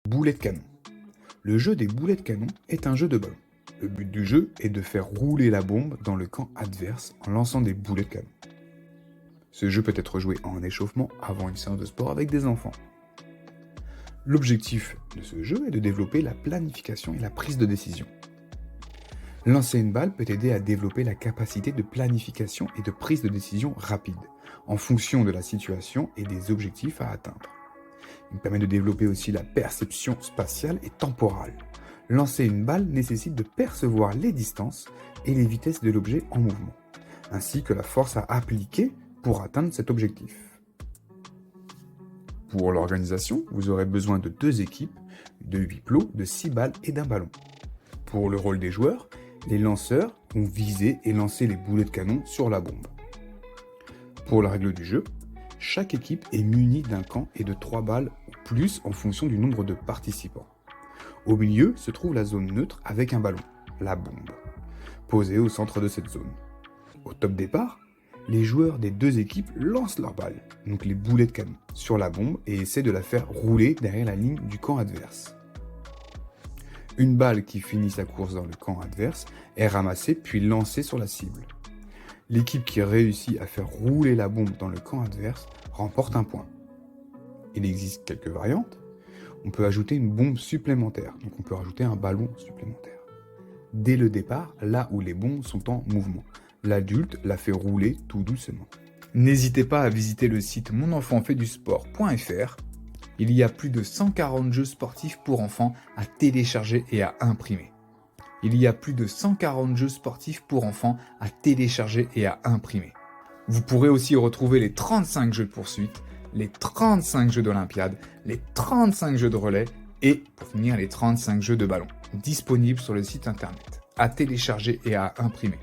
Boulet de canon. Le jeu des boulets de canon est un jeu de ballon. Le but du jeu est de faire rouler la bombe dans le camp adverse en lançant des boulets de canon. Ce jeu peut être joué en échauffement avant une séance de sport avec des enfants. L'objectif de ce jeu est de développer la planification et la prise de décision. Lancer une balle peut aider à développer la capacité de planification et de prise de décision rapide, en fonction de la situation et des objectifs à atteindre. Il permet de développer aussi la perception spatiale et temporale. Lancer une balle nécessite de percevoir les distances et les vitesses de l'objet en mouvement, ainsi que la force à appliquer pour atteindre cet objectif. Pour l'organisation, vous aurez besoin de 2 équipes, de 8 plots, de 6 balles et d'un ballon. Pour le rôle des joueurs, les lanceurs vont viser et lancer les boulets de canon sur la bombe. Pour la règle du jeu, chaque équipe est munie d'un camp et de 3 balles ou plus en fonction du nombre de participants. Au milieu se trouve la zone neutre avec un ballon, la bombe, posée au centre de cette zone. Au top départ, les joueurs des 2 équipes lancent leurs balles, donc les boulets de canon, sur la bombe et essaient de la faire rouler derrière la ligne du camp adverse. Une balle qui finit sa course dans le camp adverse est ramassée puis lancée sur la cible. L'équipe qui réussit à faire rouler la bombe dans le camp adverse remporte un point. Il existe quelques variantes. On peut ajouter une bombe supplémentaire, donc on peut rajouter un ballon supplémentaire. Dès le départ, là où les bombes sont en mouvement, l'adulte la fait rouler tout doucement. N'hésitez pas à visiter le site monenfantfaitdusport.fr. Il y a plus de 140 jeux sportifs pour enfants à télécharger et à imprimer. Il y a plus de 140 jeux sportifs pour enfants à télécharger et à imprimer. Vous pourrez aussi retrouver les 35 jeux de poursuite, les 35 jeux d'Olympiade, les 35 jeux de relais et, pour finir, les 35 jeux de ballon, disponibles sur le site internet, à télécharger et à imprimer.